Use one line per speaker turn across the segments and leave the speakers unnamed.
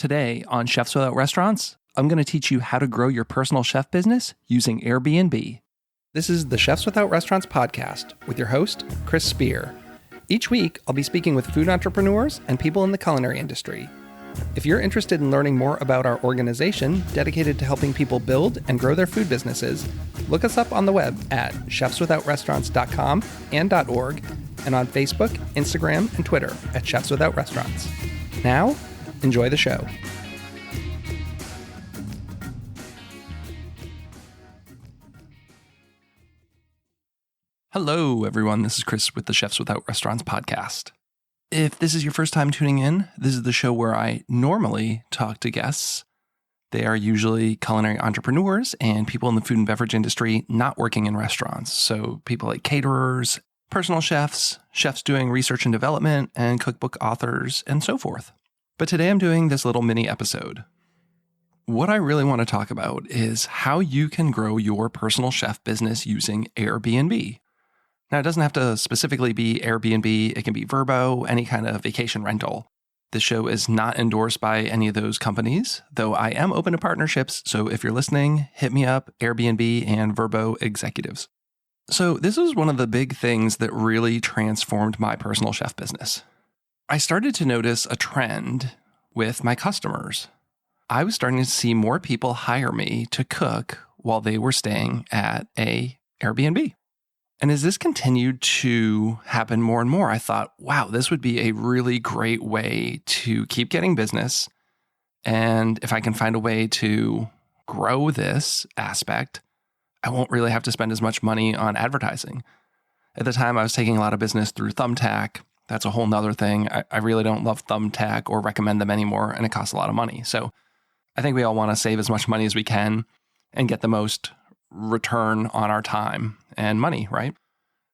Today on Chefs Without Restaurants, I'm going to teach you how to grow your personal chef business using Airbnb. This is the Chefs Without Restaurants podcast with your host, Chris Spear. Each week, I'll be speaking with food entrepreneurs and people in the culinary industry. If you're interested in learning more about our organization dedicated to helping people build and grow their food businesses, look us up on the web at chefswithoutrestaurants.com and .org, and on Facebook, Instagram, and Twitter at Chefs Without Restaurants. Now, enjoy the show. Hello, everyone. This is Chris with the Chefs Without Restaurants podcast. If this is your first time tuning in, this is the show where I normally talk to guests. They are usually culinary entrepreneurs and people in the food and beverage industry not working in restaurants. So people like caterers, personal chefs, chefs doing research and development, and cookbook authors, and so forth. But today I'm doing this little mini episode. What I really want to talk about is how you can grow your personal chef business using Airbnb. Now, it doesn't have to specifically be Airbnb. It can be Vrbo, any kind of vacation rental. This show is not endorsed by any of those companies, though I am open to partnerships. So if you're listening, hit me up, Airbnb and Vrbo executives. So this is one of the big things that really transformed my personal chef business. I started to notice a trend with my customers. I was starting to see more people hire me to cook while they were staying at a Airbnb. And as this continued to happen more and more, I thought, wow, this would be a really great way to keep getting business. And if I can find a way to grow this aspect, I won't really have to spend as much money on advertising. At the time, I was taking a lot of business through Thumbtack. That's a whole nother thing. I really don't love Thumbtack or recommend them anymore, and it costs a lot of money. So I think we all want to save as much money as we can and get the most return on our time and money, right?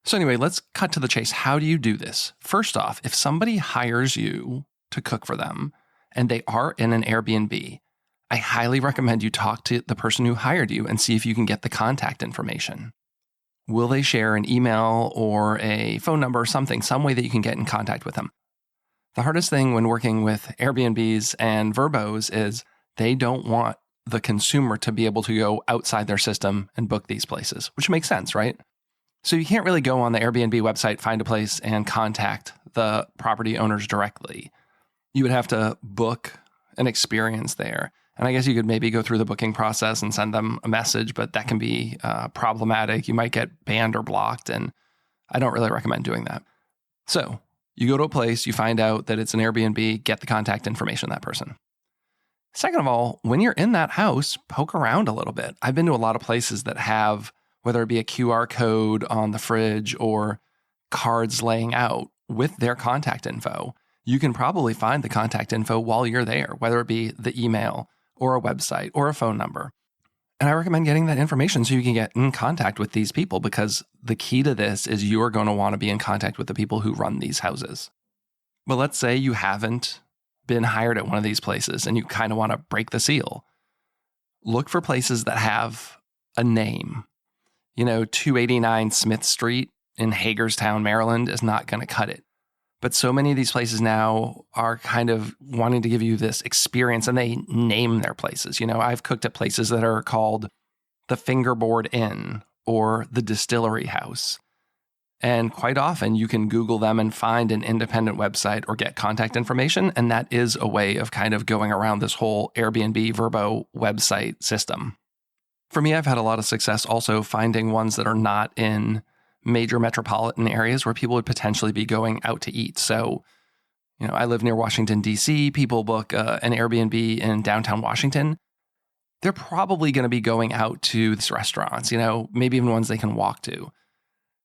So anyway, let's cut to the chase. How do you do this? First off, if somebody hires you to cook for them and they are in an Airbnb, I highly recommend you talk to the person who hired you and see if you can get the contact information. Will they share an email or a phone number or something, some way that you can get in contact with them? The hardest thing when working with Airbnbs and Vrbos is they don't want the consumer to be able to go outside their system and book these places, which makes sense, right? So you can't really go on the Airbnb website, find a place, and contact the property owners directly. You would have to book an experience there. And I guess you could maybe go through the booking process and send them a message, but that can be problematic. You might get banned or blocked, and I don't really recommend doing that. So you go to a place, you find out that it's an Airbnb, get the contact information of that person. Second of all, when you're in that house, poke around a little bit. I've been to a lot of places that have, whether it be a QR code on the fridge or cards laying out with their contact info. You can probably find the contact info while you're there, whether it be the email or a website or a phone number. And I recommend getting that information so you can get in contact with these people, because the key to this is you're going to want to be in contact with the people who run these houses. But let's say you haven't been hired at one of these places and you kind of want to break the seal. Look for places that have a name. 289 Smith Street in Hagerstown, Maryland is not going to cut it. But so many of these places now are kind of wanting to give you this experience, and they name their places. I've cooked at places that are called the Fingerboard Inn or the Distillery House. And quite often you can Google them and find an independent website or get contact information. And that is a way of kind of going around this whole Airbnb Vrbo website system. For me, I've had a lot of success also finding ones that are not in major metropolitan areas where people would potentially be going out to eat. So, I live near Washington, D.C. People book an Airbnb in downtown Washington. They're probably going to be going out to these restaurants, maybe even ones they can walk to.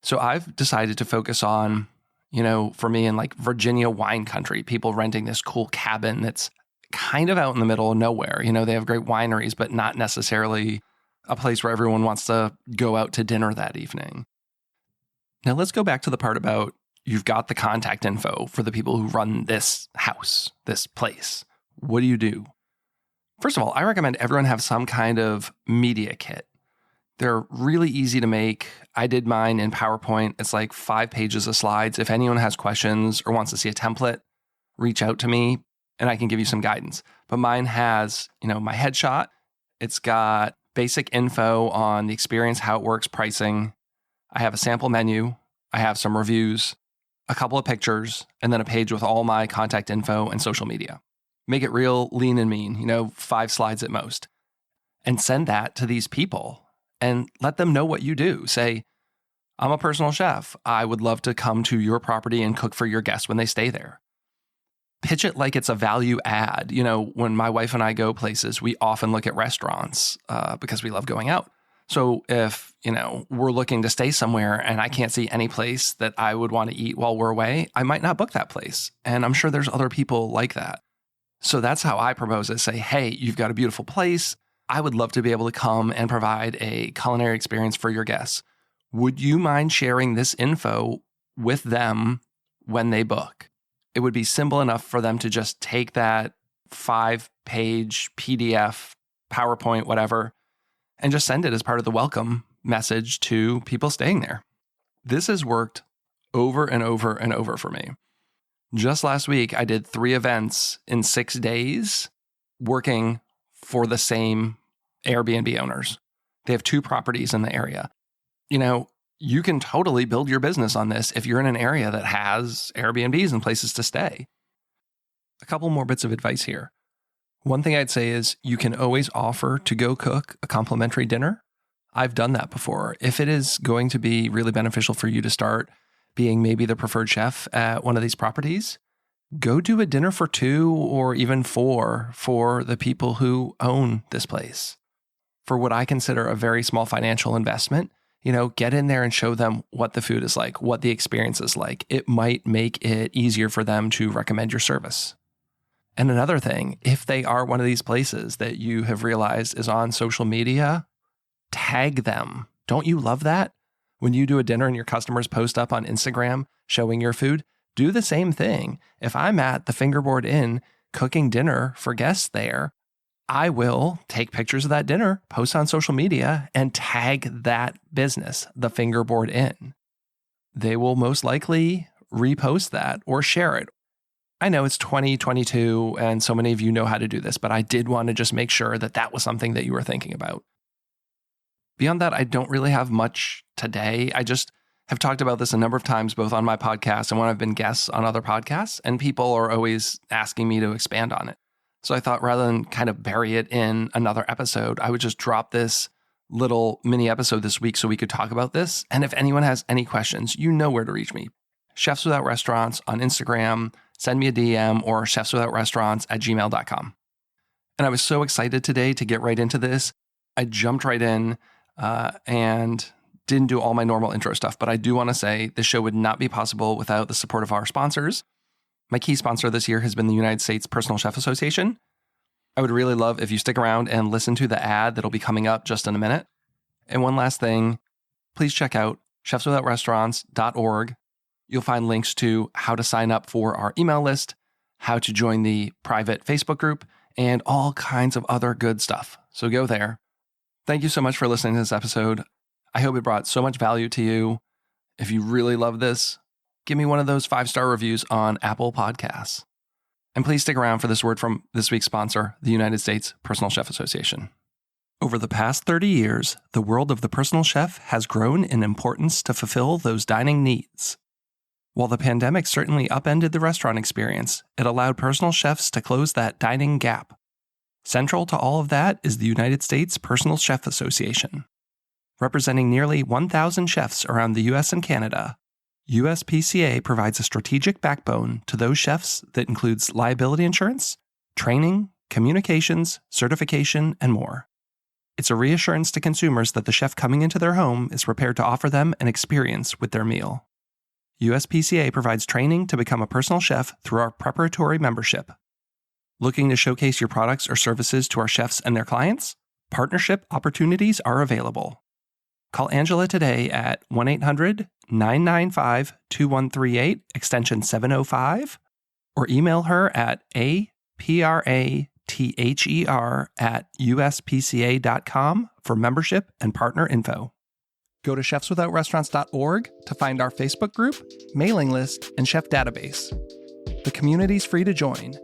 So I've decided to focus on, for me in like Virginia wine country, people renting this cool cabin that's kind of out in the middle of nowhere. They have great wineries, but not necessarily a place where everyone wants to go out to dinner that evening. Now let's go back to the part about you've got the contact info for the people who run this house, this place. What do? First of all, I recommend everyone have some kind of media kit. They're really easy to make. I did mine in PowerPoint. It's like 5 pages of slides. If anyone has questions or wants to see a template, reach out to me and I can give you some guidance. but mine has, my headshot. It's got basic info on the experience, how it works, pricing. I have a sample menu. I have some reviews, a couple of pictures, and then a page with all my contact info and social media. Make it real lean and mean, 5 slides at most. And send that to these people and let them know what you do. Say, I'm a personal chef. I would love to come to your property and cook for your guests when they stay there. Pitch it like it's a value add. When my wife and I go places, we often look at restaurants because we love going out. So if, we're looking to stay somewhere and I can't see any place that I would want to eat while we're away, I might not book that place. And I'm sure there's other people like that. So that's how I propose it. Say, hey, you've got a beautiful place. I would love to be able to come and provide a culinary experience for your guests. Would you mind sharing this info with them when they book? It would be simple enough for them to just take that 5-page PDF, PowerPoint, whatever, and just send it as part of the welcome message to people staying there. This has worked over and over and over for me. Just last week, I did 3 events in 6 days working for the same Airbnb owners. They have 2 properties in the area. You can totally build your business on this if you're in an area that has Airbnbs and places to stay. A couple more bits of advice here. One thing I'd say is you can always offer to go cook a complimentary dinner. I've done that before. If it is going to be really beneficial for you to start being maybe the preferred chef at one of these properties, go do a dinner for 2 or even 4 for the people who own this place. For what I consider a very small financial investment, get in there and show them what the food is like, what the experience is like. It might make it easier for them to recommend your service. And another thing, if they are one of these places that you have realized is on social media, tag them. Don't you love that? When you do a dinner and your customers post up on Instagram showing your food, do the same thing. If I'm at the Fingerboard Inn cooking dinner for guests there, I will take pictures of that dinner, post on social media, and tag that business, the Fingerboard Inn. They will most likely repost that or share it. I know it's 2022 and so many of you know how to do this, but I did want to just make sure that that was something that you were thinking about. Beyond that, I don't really have much today. I just have talked about this a number of times, both on my podcast and when I've been guests on other podcasts, and people are always asking me to expand on it. So I thought rather than kind of bury it in another episode, I would just drop this little mini episode this week so we could talk about this. And if anyone has any questions, you know where to reach me. Chefs Without Restaurants on Instagram, send me a DM, or chefswithoutrestaurants@gmail.com. And I was so excited today to get right into this. I jumped right in and didn't do all my normal intro stuff, but I do want to say this show would not be possible without the support of our sponsors. My key sponsor this year has been the United States Personal Chef Association. I would really love if you stick around and listen to the ad that'll be coming up just in a minute. And one last thing, please check out chefswithoutrestaurants.org. You'll find links to how to sign up for our email list, how to join the private Facebook group, and all kinds of other good stuff. So go there. Thank you so much for listening to this episode. I hope it brought so much value to you. If you really love this, give me one of those 5-star reviews on Apple Podcasts. And please stick around for this word from this week's sponsor, the United States Personal Chef Association. Over the past 30 years, the world of the personal chef has grown in importance to fulfill those dining needs. While the pandemic certainly upended the restaurant experience, it allowed personal chefs to close that dining gap. Central to all of that is the United States Personal Chef Association. Representing nearly 1,000 chefs around the U.S. and Canada, USPCA provides a strategic backbone to those chefs that includes liability insurance, training, communications, certification, and more. It's a reassurance to consumers that the chef coming into their home is prepared to offer them an experience with their meal. USPCA provides training to become a personal chef through our preparatory membership. Looking to showcase your products or services to our chefs and their clients? Partnership opportunities are available. Call Angela today at 1-800-995-2138, extension 705, or email her at aprather@uspca.com for membership and partner info. Go to chefswithoutrestaurants.org to find our Facebook group, mailing list, and chef database. The community's free to join.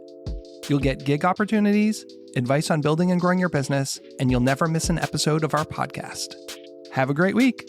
You'll get gig opportunities, advice on building and growing your business, and you'll never miss an episode of our podcast. Have a great week.